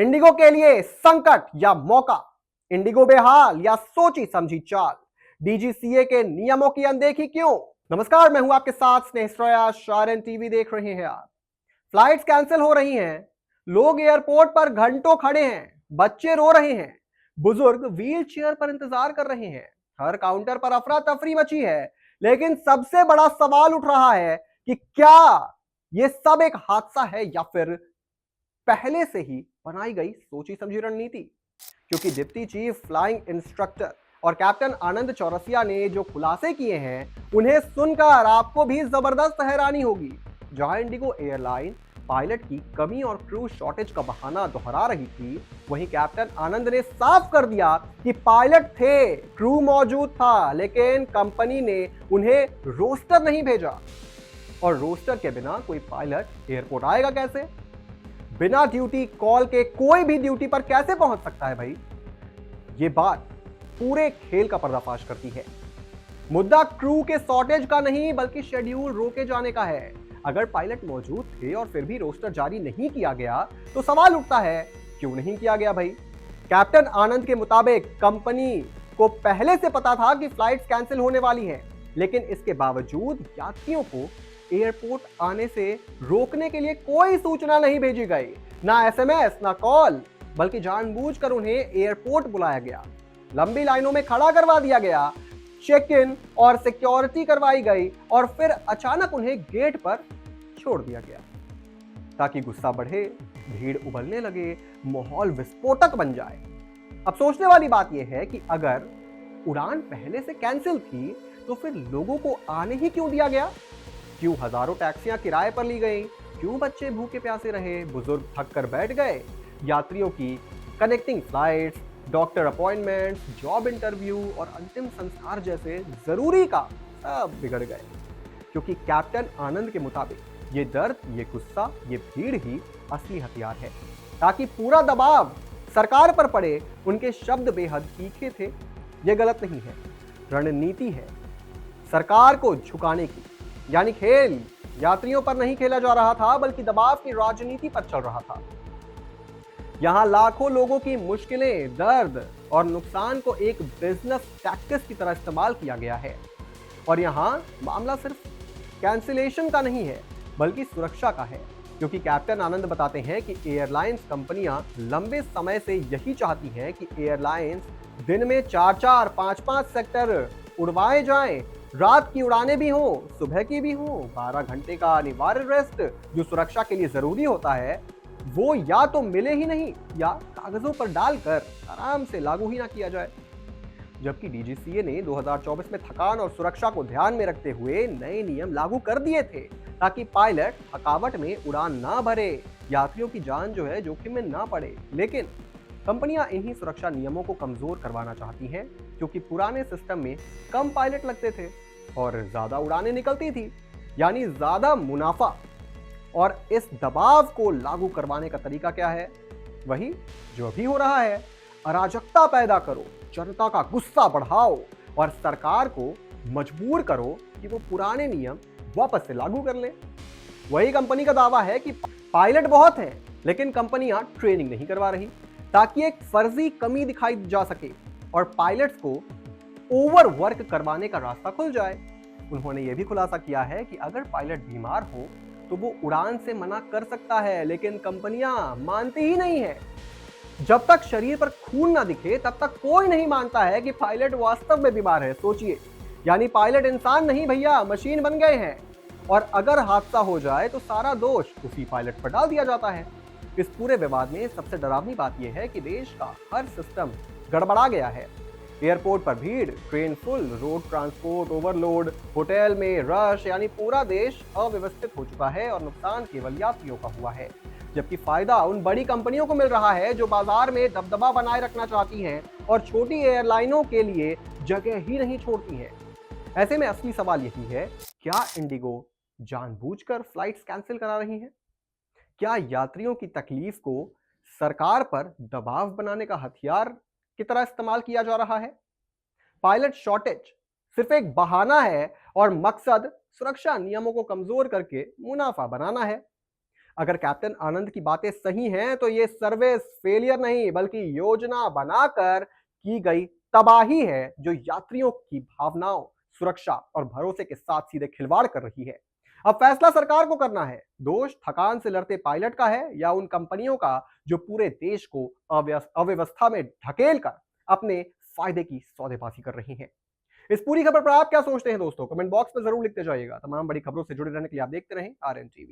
Indigo के लिए संकट या मौका, इंडिगो बेहाल या सोची समझी चाल, डीजीसीए के नियमों की अनदेखी क्यों? नमस्कार, मैं हूं आपके साथ स्नेह शारन टीवी देख रहे हैं आप। फ्लाइट्स कैंसिल हो रही हैं, लोग एयरपोर्ट पर घंटों खड़े हैं, बच्चे रो रहे हैं, बुजुर्ग व्हील चेयर पर इंतजार कर रहे हैं, हर काउंटर पर अफरा तफरी मची है। लेकिन सबसे बड़ा सवाल उठ रहा है कि क्या यह सब एक हादसा है या फिर पहले से ही बनाई गई सोची समझी रणनीति? क्योंकि डिप्टी चीफ फ्लाइंग इंस्ट्रक्टर और कैप्टन आनंद चौरसिया ने जो खुलासे किए हैं उन्हें सुनकर आपको भी जबरदस्त हैरानी होगी। जहां इंडिगो एयरलाइन पायलट की कमी और क्रू शॉर्टेज का बहाना दोहरा रही थी, वहीं कैप्टन आनंद ने साफ कर दिया कि पायलट थे, क्रू मौजूद था, लेकिन कंपनी ने उन्हें रोस्टर नहीं भेजा। और रोस्टर के बिना कोई पायलट एयरपोर्ट आएगा कैसे? बिना ड्यूटी कॉल के कोई भी ड्यूटी पर कैसे पहुंच सकता है भाई? ये बात पूरे खेल का पर्दाफाश करती है। मुद्दा क्रू के शॉर्टेज का नहीं बल्कि शेड्यूल रोके जाने का है। अगर पायलट मौजूद थे और फिर भी रोस्टर जारी नहीं किया गया तो सवाल उठता है, क्यों नहीं किया गया भाई? कैप्टन आनंद के मुताबिक कंपनी को पहले से पता था कि फ्लाइट्स कैंसिल होने वाली हैं, लेकिन इसके बावजूद यात्रियों को एयरपोर्ट आने से रोकने के लिए कोई सूचना नहीं भेजी गई, ना एसएमएस ना कॉल, बल्कि जानबूझकर उन्हें एयरपोर्ट बुलाया गया, लंबी लाइनों में खड़ा करवा दिया गया, चेक इन और सिक्योरिटी करवाई गई और फिर अचानक उन्हें गेट पर छोड़ दिया गया ताकि गुस्सा बढ़े, भीड़ उबलने लगे, माहौल विस्फोटक बन जाए। अब सोचने वाली बात यह है कि अगर उड़ान पहले से कैंसिल थी तो फिर लोगों को आने ही क्यों दिया गया? क्यों हजारों टैक्सियां किराए पर ली गई? क्यों बच्चे भूखे प्यासे रहे, बुजुर्ग थक कर बैठ गए? यात्रियों की connecting flights, doctor appointments, job interview और अंतिम संस्कार जैसे जरूरी काम सब बिगड़ गए, क्योंकि कैप्टन आनंद के मुताबिक ये दर्द, ये गुस्सा, ये भीड़ ही असली हथियार है। ताकि पूरा दबाव सरकार पर पड़े, उनके शब्द बेहद तीखे थे। ये गलत नहीं है, रणनीति है सरकार को झुकाने की। यानी खेल यात्रियों पर नहीं खेला जा रहा था बल्कि दबाव की राजनीति पर चल रहा था। यहां लाखों लोगों की मुश्किलें, दर्द और नुकसान को एक बिजनेस टैक्टिस की तरह इस्तेमाल किया गया है। और यहां मामला सिर्फ कैंसिलेशन का नहीं है बल्कि सुरक्षा का है, क्योंकि कैप्टन आनंद बताते हैं कि एयरलाइंस कंपनियां लंबे समय से यही चाहती हैं कि एयरलाइंस दिन में 4-4, 5-5 सेक्टर उड़वाए जाएं, रात की उड़ानें भी हो, सुबह की भी हो। 12 घंटे का अनिवार्य रेस्ट जो सुरक्षा के लिए जरूरी होता है, वो या तो मिले ही नहीं या कागजों पर डालकर आराम से लागू ही ना किया जाए। जबकि डीजीसीए ने 2024 में थकान और सुरक्षा को ध्यान में रखते हुए नए नियम लागू कर दिए थे ताकि पायलट थकावट में उड़ान ना भरे, यात्रियों की जान जो है जोखिम में ना पड़े। लेकिन कंपनियां इन्हीं सुरक्षा नियमों को कमजोर करवाना चाहती हैं, क्योंकि पुराने सिस्टम में कम पायलट लगते थे और ज्यादा उड़ानें निकलती थी, यानी ज्यादा मुनाफा। और इस दबाव को लागू करवाने का तरीका क्या है? वही जो अभी हो रहा है, अराजकता पैदा करो, जनता का गुस्सा बढ़ाओ और सरकार को मजबूर करो कि वो पुराने नियम वापस से लागू कर ले। वही कंपनी का दावा है कि पायलट बहुत हैं, लेकिन कंपनियां ट्रेनिंग नहीं करवा रही ताकि एक फर्जी कमी दिखाई जा सके और पायलट्स को ओवर वर्क करवाने का रास्ता खुल जाए। उन्होंने यह भी खुलासा किया है कि अगर पायलट बीमार हो तो वो उड़ान से मना कर सकता है, लेकिन कंपनियां मानती ही नहीं है। जब तक शरीर पर खून ना दिखे तब तक कोई नहीं मानता है कि पायलट वास्तव में बीमार है। सोचिए, यानी पायलट इंसान नहीं भैया, मशीन बन गए हैं। और अगर हादसा हो जाए तो सारा दोष उसी पायलट पर डाल दिया जाता है। इस पूरे विवाद में सबसे डरावनी बात यह है कि देश का हर सिस्टम गड़बड़ा गया है। एयरपोर्ट पर भीड़, train full, road transport overload, hotel में रश, यानी पूरा देश अव्यवस्थित हो चुका है और नुकसान केवल यात्रियों का हुआ है। जबकि फायदा उन बड़ी कंपनियों को मिल रहा है जो बाजार में दबदबा बनाए रखना चाहती हैं और छोटी एयरलाइनों के लिए जगह ही नहीं छोड़ती हैं। ऐसे में असली सवाल यही है, क्या इंडिगो जानबूझकर फ्लाइट्स कैंसिल करा रही है? क्या यात्रियों की तकलीफ को सरकार पर दबाव बनाने का हथियार की तरह इस्तेमाल किया जा रहा है? पायलट शॉर्टेज सिर्फ एक बहाना है और मकसद सुरक्षा नियमों को कमजोर करके मुनाफा बनाना है। अगर कैप्टन आनंद की बातें सही हैं तो ये सर्विस फेलियर नहीं बल्कि योजना बनाकर की गई तबाही है जो यात्रियों की भावनाओं, सुरक्षा और भरोसे के साथ सीधे खिलवाड़ कर रही है। अब फैसला सरकार को करना है। दोष थकान से लड़ते पायलट का है या उन कंपनियों का जो पूरे देश को अव्यवस्था में ढकेल कर अपने फायदे की सौदेबाजी कर रही हैं। इस पूरी खबर पर आप क्या सोचते हैं दोस्तों? कमेंट बॉक्स में जरूर लिखते जाइएगा। तमाम बड़ी खबरों से जुड़े रहने के लिए आप देखते रहें RN टीवी।